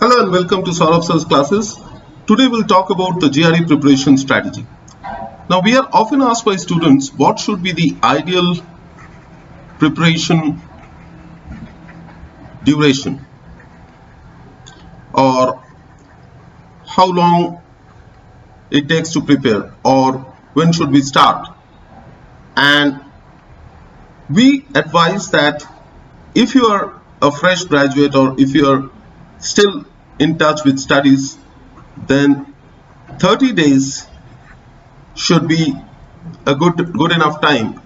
Hello and welcome to Saurabh Sir's classes. Today we'll talk about the GRE preparation strategy. Now we are often asked by students what should be the ideal preparation duration or how long it takes to prepare or when should we start. And we advise that if you are a fresh graduate or if you are still in touch with studies, then 30 days should be a good enough time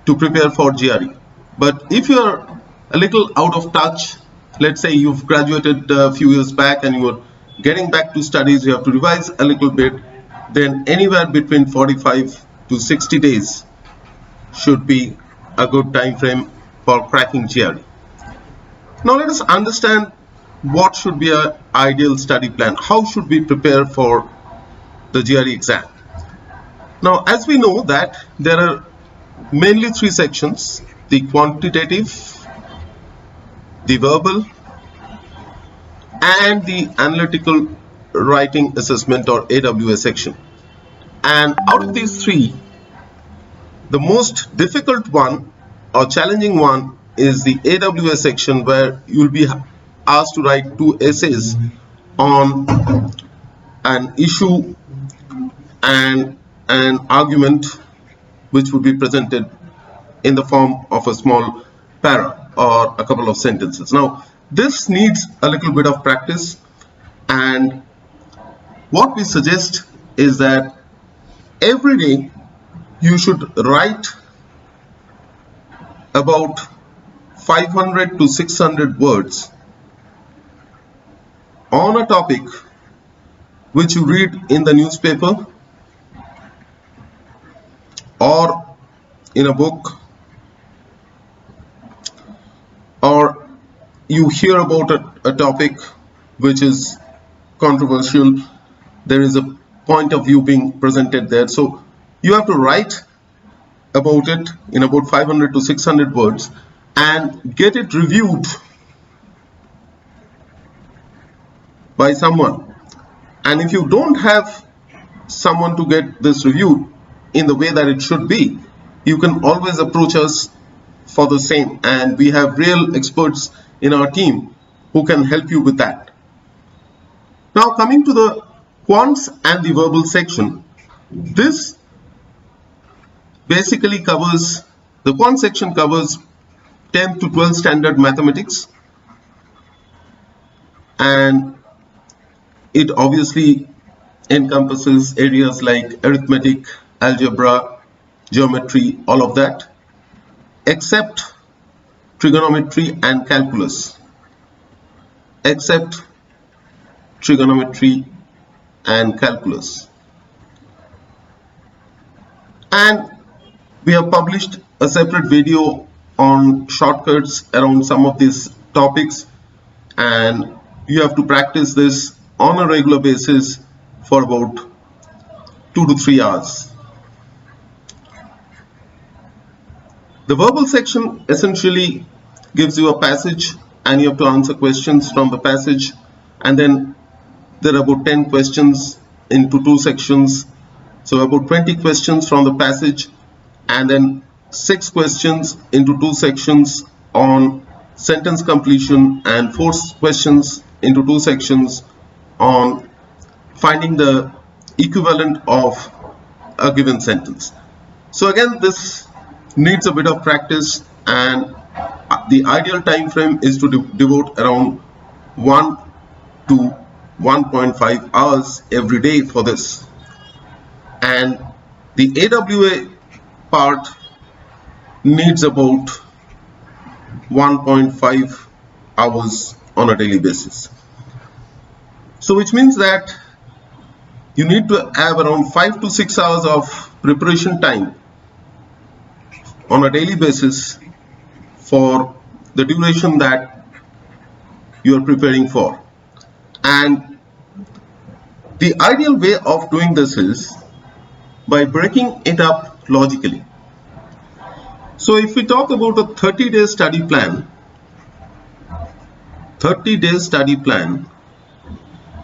to prepare for GRE. But if you are a little out of touch, let's say you've graduated a few years back and you're getting back to studies, you have to revise a little bit, then anywhere between 45 to 60 days should be a good time frame for cracking GRE. Now let us understand what should be an ideal study plan. How should we prepare for the GRE exam? Now, as we know that there are mainly three sections: the quantitative, the verbal, and the analytical writing assessment or AWA section. And out of these three, the most difficult one or challenging one is the AWA section, where you will be asked to write 2 essays on an issue and an argument which would be presented in the form of a small para or a couple of sentences. Now this needs a little bit of practice, and what we suggest is that every day you should write about 500 to 600 words on a topic which you read in the newspaper or in a book, or you hear about a topic which is controversial, there is a point of view being presented there, so you have to write about it in about 500 to 600 words and get it reviewed by someone. And if you don't have someone to get this reviewed in the way that it should be, you can always approach us for the same, and we have real experts in our team who can help you with that. Now coming to the quants and the verbal section, this basically covers, the quant section covers 10th to 12th standard mathematics, and it obviously encompasses areas like arithmetic, algebra, geometry, all of that, except trigonometry and calculus. Except trigonometry and calculus. And we have published a separate video on shortcuts around some of these topics, and you have to practice this on a regular basis for about 2 to 3 hours. The verbal section essentially gives you a passage and you have to answer questions from the passage, and then there are about 10 questions into 2 sections, so about 20 questions from the passage, and then 6 questions into 2 sections on sentence completion, and 4 questions into 2 sections on finding the equivalent of a given sentence. So again, this needs a bit of practice, and the ideal time frame is to devote around 1 to 1.5 hours every day for this. And the AWA part needs about 1.5 hours on a daily basis. So which means that you need to have around 5 to 6 hours of preparation time on a daily basis for the duration that you are preparing for. And the ideal way of doing this is by breaking it up logically. So if we talk about a 30-day study plan,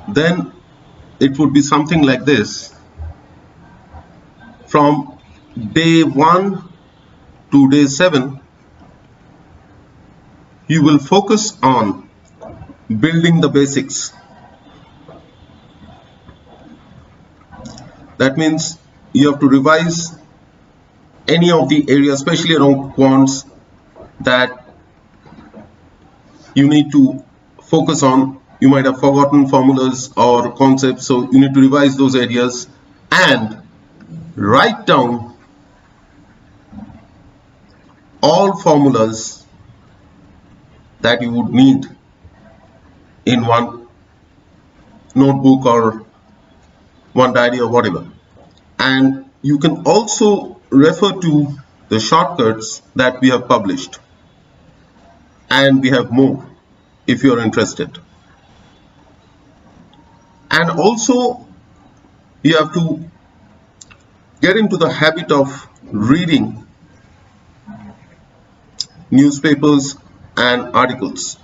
then it would be something like this. From day 1 to day 7, you will focus on building the basics. That means you have to revise any of the areas, especially around quants, that you need to focus on. You might have forgotten formulas or concepts, so you need to revise those areas and write down all formulas that you would need in one notebook or one diary or whatever. And you can also refer to the shortcuts that we have published, and we have more if you are interested. And also you have to get into the habit of reading newspapers and articles,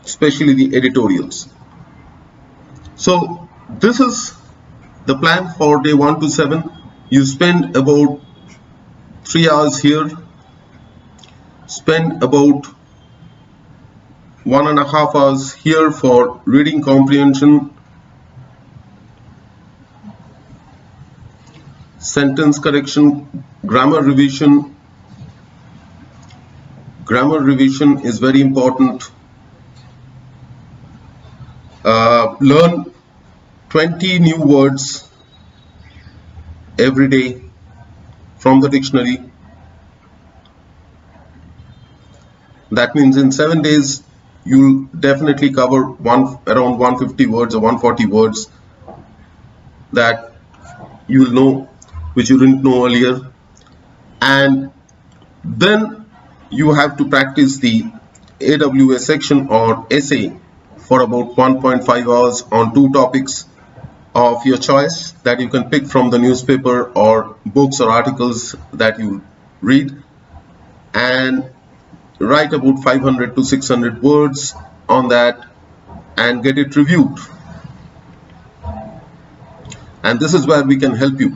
especially the editorials. So this is the plan for day 1 to 7. You spend about 3 hours here, spend about 1.5 hours here for reading comprehension, sentence correction, grammar revision. Grammar revision is very important. Learn 20 new words every day from the dictionary. That means in 7 days you'll definitely cover around 150 words or 140 words that you'll know which you didn't know earlier. And then you have to practice the AWA section or essay for about 1.5 hours on 2 topics of your choice that you can pick from the newspaper or books or articles that you read, and write about 500 to 600 words on that and get it reviewed. And this is where we can help you.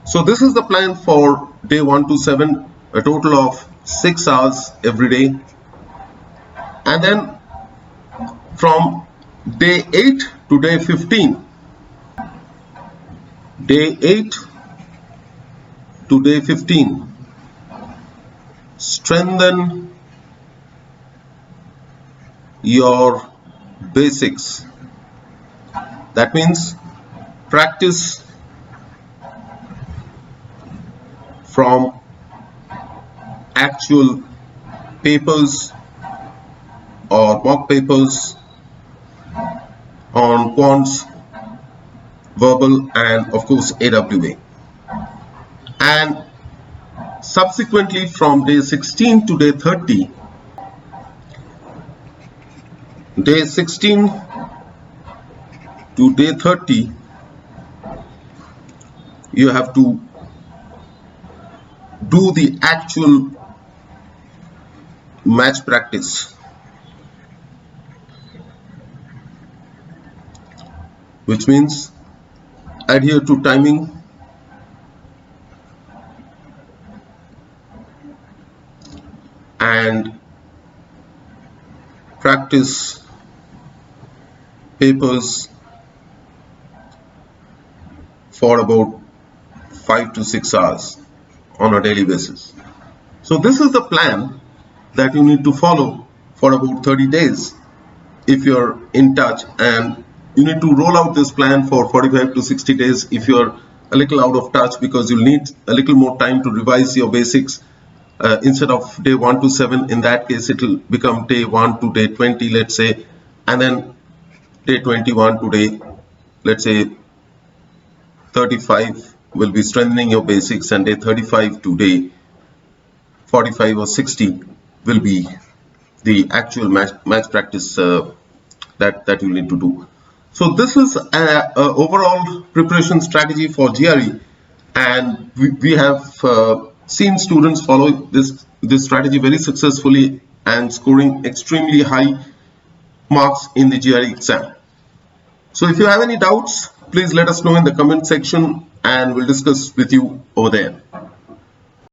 So this is the plan for day 1 to 7, a total of 6 hours every day. And then from day 8 to day 15, day 8 to day 15, strengthen your basics. That means practice from actual papers or mock papers on quants, verbal, and of course AWA. And subsequently from day 16 to day 30, day 16 to day 30, you have to do the actual match practice, which means adhere to timing, and practice papers for about 5 to 6 hours on a daily basis. So this is the plan that you need to follow for about 30 days if you're in touch, and you need to roll out this plan for 45 to 60 days if you're a little out of touch, because you'll need a little more time to revise your basics. Instead of day 1 to 7, in that case it will become day 1 to day 20, let's say, and then day 21 to day, let's say, 35 will be strengthening your basics, and day 35 to day 45 or 60 will be the actual match practice that you need to do. So this is an overall preparation strategy for GRE, and we have seen students follow this strategy very successfully, and scoring extremely high marks in the GRE exam. So if you have any doubts, please let us know in the comment section and we'll discuss with you over there.